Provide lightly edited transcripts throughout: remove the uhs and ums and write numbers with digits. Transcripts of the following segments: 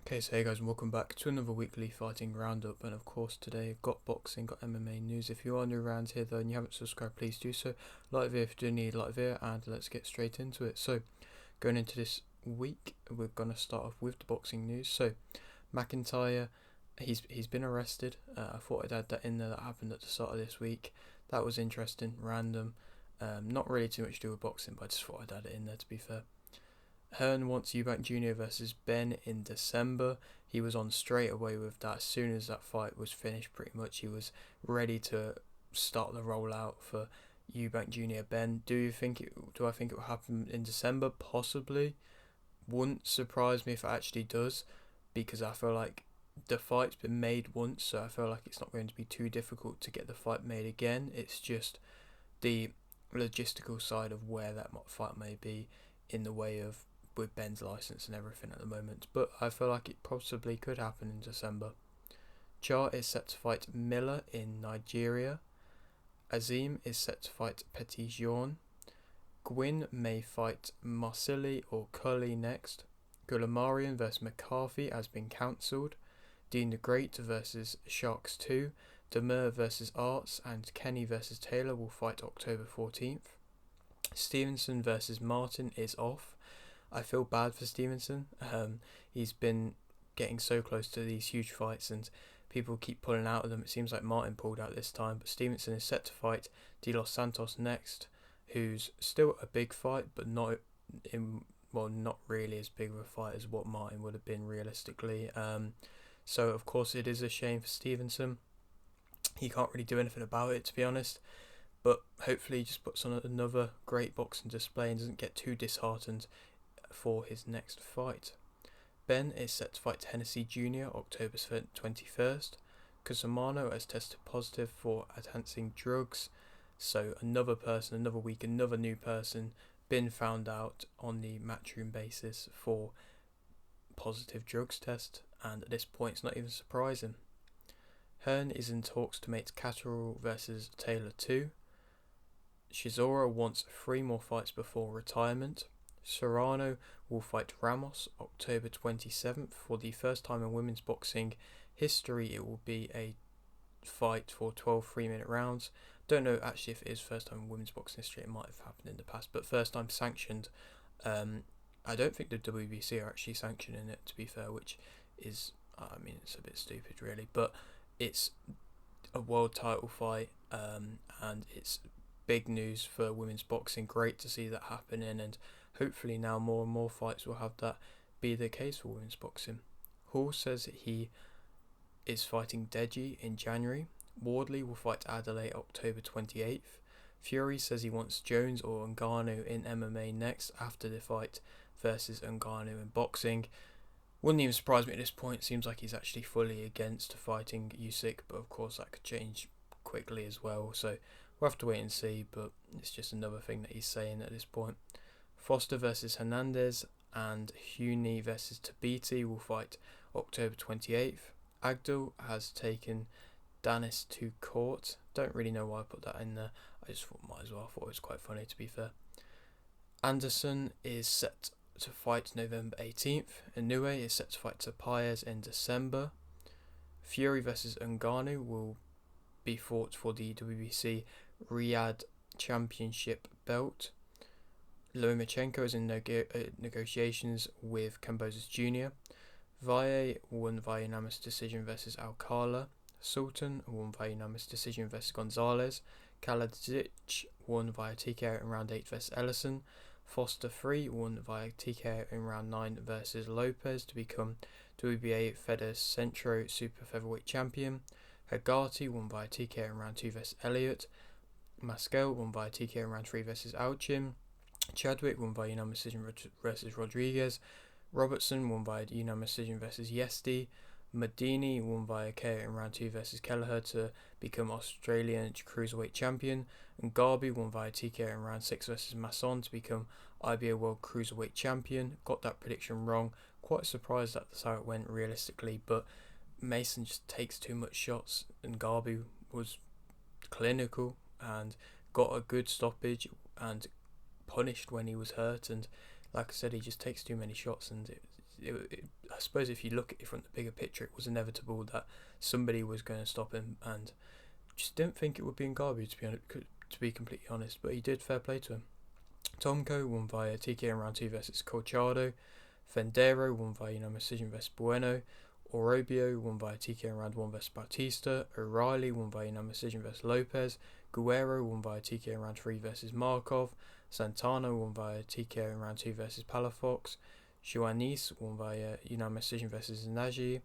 Okay, so hey guys, and welcome back to another weekly fighting roundup. And of course, today I've got boxing, got MMA news. If you are new around here though and you haven't subscribed, please do so. Like the video if you do need, like the video, and let's get straight into it. So, going into this week, we're gonna start off with the boxing news. So, McIntyre, he's been arrested. I thought I'd add that in there. That happened at the start of this week. That was interesting, random. Not really too much to do with boxing, but I just thought I'd add it in there. To be fair. Hearn wants Eubank Jr. versus Ben in December. He was on straight away with that. As soon as that fight was finished, pretty much he was ready to start the rollout for Eubank Jr. Ben. Do I think it will happen in December? Possibly. Wouldn't surprise me if it actually does, because I feel like the fight's been made once, so I feel like it's not going to be too difficult to get the fight made again. It's just the logistical side of where that fight may be in the way of with Ben's license and everything at the moment, but I feel like it possibly could happen in December. Char is set to fight Miller in Nigeria. Azim is set to fight Petit Jean. Gwyn may fight Marsili or Cully next. Gulamarian vs McCarthy has been cancelled. Dean the Great versus Sharks 2. Demir versus Arts and Kenny versus Taylor will fight October 14th. Stevenson versus Martin is off. I feel bad for Stevenson. He's been getting so close to these huge fights and people keep pulling out of them. It seems like Martin pulled out this time, but Stevenson is set to fight De Los Santos next, who's still a big fight, but not really as big of a fight as what Martin would have been realistically. So of course it is a shame for Stevenson. He can't really do anything about it, to be honest. But hopefully he just puts on another great boxing display and doesn't get too disheartened for his next fight. Ben is set to fight Hennessy Jr. October 21st. Cusimano has tested positive for enhancing drugs. So another week, another new person been found out on the matchroom basis for positive drugs test. And at this point, it's not even surprising. Hearn is in talks to make Catterall versus Taylor 2. Chisora wants 3 more fights before retirement. Serrano will fight Ramos October 27th. For the first time in women's boxing history, it will be a fight for 12 3-minute rounds. Don't know actually if it is first time in women's boxing history. It might have happened in the past, but first time sanctioned. I don't think the WBC are actually sanctioning it, to be fair, which is, it's a bit stupid really, but it's a world title fight, and it's big news for women's boxing. Great to see that happening, and hopefully now more and more fights will have that be the case for women's boxing. Hall says he is fighting Deji in January. Wardley will fight Adelaide October 28th. Fury says he wants Jones or Ngannou in MMA next after the fight versus Ngannou in boxing. Wouldn't even surprise me at this point. Seems like he's actually fully against fighting Usyk, but of course that could change quickly as well. So we'll have to wait and see, but it's just another thing that he's saying at this point. Foster versus Hernandez and Huni versus Tabiti will fight October 28th. Agdal has taken Danis to court. Don't really know why I put that in there. I just thought might as well. I thought it was quite funny, to be fair. Anderson is set to fight November 18th. Inoue is set to fight Tapayas in December. Fury versus Ngannou will be fought for the WBC Riyadh Championship belt. Lomachenko is in negotiations with Kambosos Jr. Valle won via unanimous decision versus Alcala. Sultan won via unanimous decision versus Gonzalez. Kaladzic won via TKO in round 8 versus Ellison. Foster 3 won via TKO in round 9 versus Lopez to become WBA Feder Centro Super Featherweight Champion. Hagati won via TKO in round 2 versus Elliott. Mascal won via TKO in round 3 versus Alchin. Chadwick won via unanimous decision versus Rodriguez. Robertson won via unanimous decision versus Yesti. Madini won via KO in round 2 versus Kelleher to become Australian Cruiserweight Champion. And Garby won via TKO in round 6 versus Masson to become IBO World Cruiserweight Champion. Got that prediction wrong. Quite surprised that's how it went realistically, but Mason just takes too much shots, and Garby was clinical and got a good stoppage and punished when he was hurt, and like I said, he just takes too many shots, and I suppose if you look at it from the bigger picture, it was inevitable that somebody was going to stop him, and just didn't think it would be in garbage, to be completely honest. But he did. Fair play to him. Tomko won via TKO in round 2 versus Colchado. Fendero won via unanimous decision versus Bueno. Orobio won via TKO in round 1 versus Bautista. O'Reilly won via unanimous decision versus Lopez. Guerrero won via TKO in round 3 versus Markov. Santana won via TKO in round 2 versus Palafox. Joannis won via unanimous decision versus Nagy.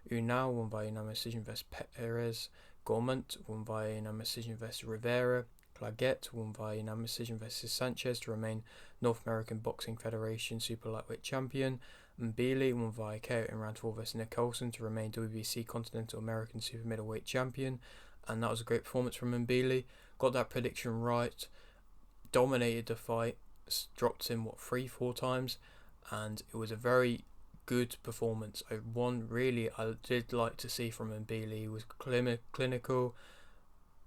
Unal won via unanimous decision versus Perez. Gormont won via unanimous decision versus Rivera. Claggett won via unanimous decision versus Sanchez to remain North American Boxing Federation Super Lightweight Champion. Mbili won via KO in round 4 versus Nick Olsen to remain WBC Continental American Super Middleweight Champion. And that was a great performance from Mbili. Got that prediction right. Dominated the fight. Dropped him, 3-4 times. And it was a very good performance. One really I did like to see from Mbili. He was clinical,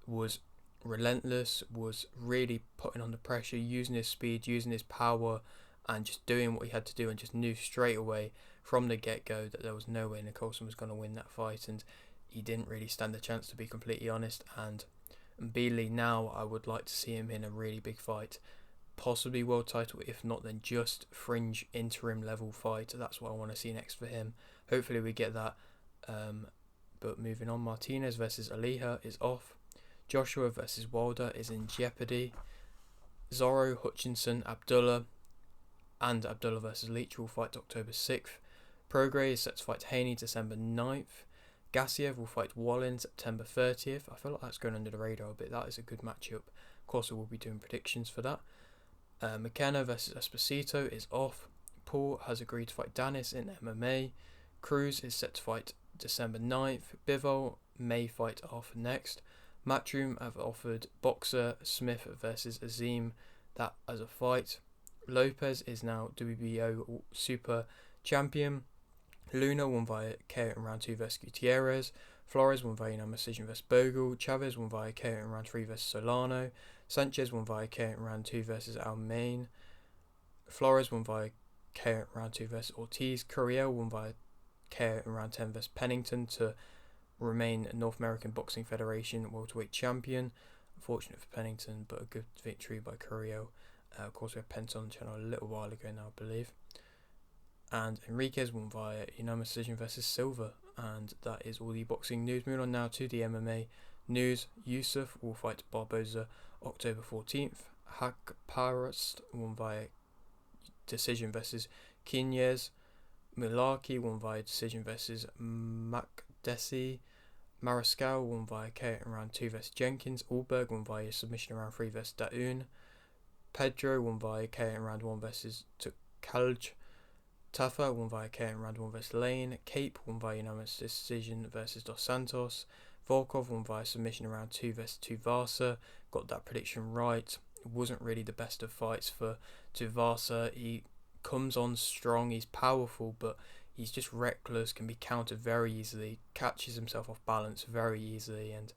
was relentless, was really putting on the pressure, using his speed, using his power, and just doing what he had to do, and just knew straight away from the get-go that there was no way Nicholson was going to win that fight, and he didn't really stand a chance, to be completely honest. And Mbili, now I would like to see him in a really big fight, possibly world title, if not then just fringe interim level fight. That's what I want to see next for him. Hopefully we get that. But moving on, Martinez versus Aliha is off. Joshua versus Wilder is in jeopardy. Zorro, Hutchinson, Abdullah versus Leach will fight October 6th. Prograis is set to fight Haney December 9th. Gassiev will fight Wallin September 30th. I feel like that's going under the radar a bit. That is a good matchup. Of course, we will be doing predictions for that. McKenna versus Esposito is off. Paul has agreed to fight Danis in MMA. Cruz is set to fight December 9th. Bivol may fight off next. Matchroom have offered Boxer Smith versus Azim that as a fight. Lopez is now WBO Super Champion. Luna won via KO in round 2 versus Gutierrez. Flores won via unanimous decision versus Bogle. Chavez won via KO in round 3 versus Solano. Sanchez won via KO in round 2 versus Almain. Flores won via KO in round 2 versus Ortiz. Curiel won via KO in round 10 versus Pennington to remain North American Boxing Federation welterweight champion. Unfortunate for Pennington, but a good victory by Curiel. Of course, we had Pence on the channel a little while ago now, I believe. And Enriquez won via unanimous decision versus Silva. And that is all the boxing news. Moving on now to the MMA news. Yusuf will fight Barboza October 14th. Hakparast won via decision versus Quinez. Milaki won via decision versus Makdessi. Mariscal won via KO in round 2 versus Jenkins. Alberg won via submission in round 3 versus Daoun. Pedro won via KO in round 1 versus Tukalj. Tafa won via KO in round 1 versus Lane. Cape won via unanimous decision versus Dos Santos. Volkov won via submission in round 2 versus Tuvasa. Got that prediction right. It wasn't really the best of fights for Tuvasa. He comes on strong, he's powerful, but he's just reckless, can be countered very easily, catches himself off balance very easily, and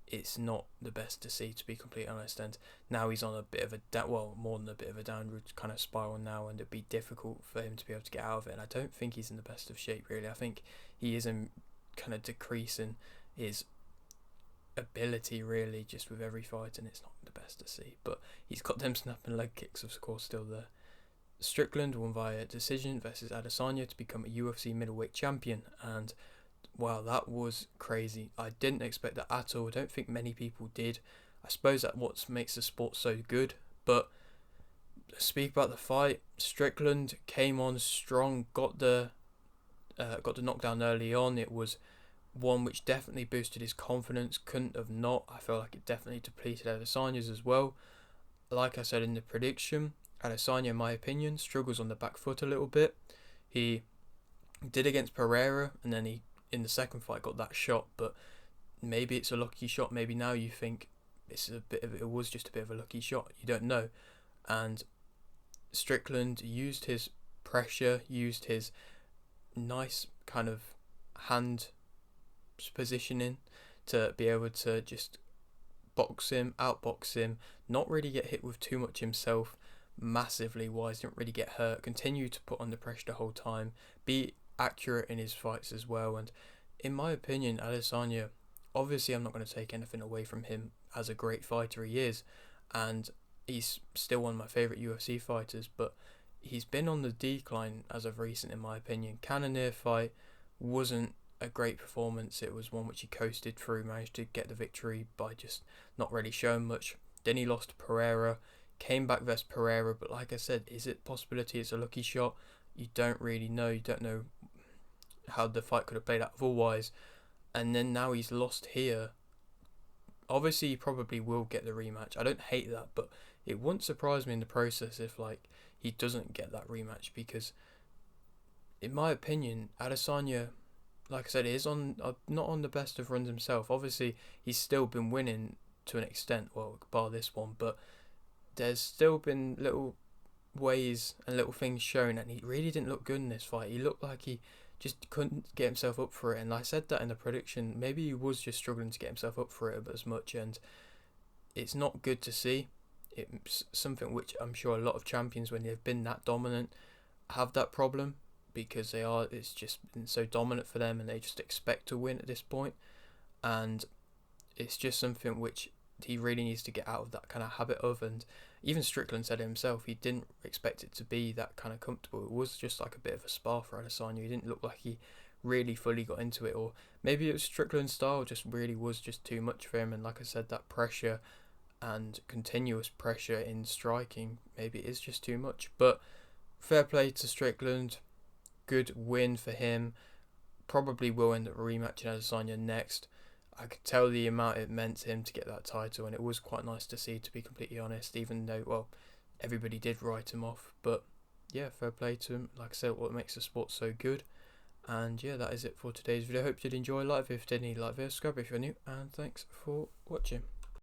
it's not the best to see, to be completely honest. And now he's on a bit of a more than a bit of a downward kind of spiral now, and it'd be difficult for him to be able to get out of it. And I don't think he's in the best of shape, really. I think he is in kind of decreasing his ability, really, just with every fight, and it's not the best to see. But he's got them snapping leg kicks, of course, still there. Strickland won via decision versus Adesanya to become a UFC middleweight champion, and wow, that was crazy. I didn't expect that at all. I don't think many people did. I suppose that's what makes the sport so good. But speak about the fight. Strickland came on strong, got the knockdown early on. It was one which definitely boosted his confidence. Couldn't have not. I feel like it definitely depleted Adesanya's as well. Like I said in the prediction, Adesanya, in my opinion, struggles on the back foot a little bit. He did against Pereira, and then he, in the second fight, got that shot. But maybe it's a lucky shot. Maybe now you think it was just a bit of a lucky shot. You don't know. And Strickland used his pressure, used his nice kind of hand positioning to be able to just outbox him, not really get hit with too much himself, massively wise, didn't really get hurt, continued to put under pressure the whole time, be accurate in his fights as well. And in my opinion, Adesanya, obviously I'm not going to take anything away from him as a great fighter he is, and he's still one of my favourite UFC fighters, but he's been on the decline as of recent in my opinion. Cannonier fight wasn't a great performance. It was one which he coasted through, managed to get the victory by just not really showing much. Then he lost to Pereira, came back versus Pereira, but like I said, is it possibility it's a lucky shot? You don't really know. You don't know how the fight could have played out otherwise. And then now he's lost here. Obviously, he probably will get the rematch. I don't hate that, but it wouldn't surprise me in the process if he doesn't get that rematch, because in my opinion, Adesanya, like I said, is not on the best of runs himself. Obviously, he's still been winning to an extent, well, bar this one, but there's still been little ways and little things shown, and he really didn't look good in this fight. He looked like he just couldn't get himself up for it, and I said that in the prediction. Maybe he was just struggling to get himself up for it as much, and it's not good to see. It's something which I'm sure a lot of champions, when they've been that dominant, have that problem, because it's just been so dominant for them and they just expect to win at this point. And it's just something which he really needs to get out of that kind of habit of. And even Strickland said it himself, he didn't expect it to be that kind of comfortable. It was just like a bit of a spar for Adesanya. He didn't look like he really fully got into it, or maybe it was Strickland's style just really was just too much for him. And like I said, that pressure and continuous pressure in striking, maybe it is just too much. But fair play to Strickland. Good win for him. Probably will end up rematching Adesanya next. I could tell the amount it meant to him to get that title, and it was quite nice to see, to be completely honest, even though, well, everybody did write him off. But yeah, fair play to him. Like I said, what makes the sport so good. And yeah, that is it for today's video. Hope you did enjoy. Like if you did, like, subscribe if you're new, and thanks for watching.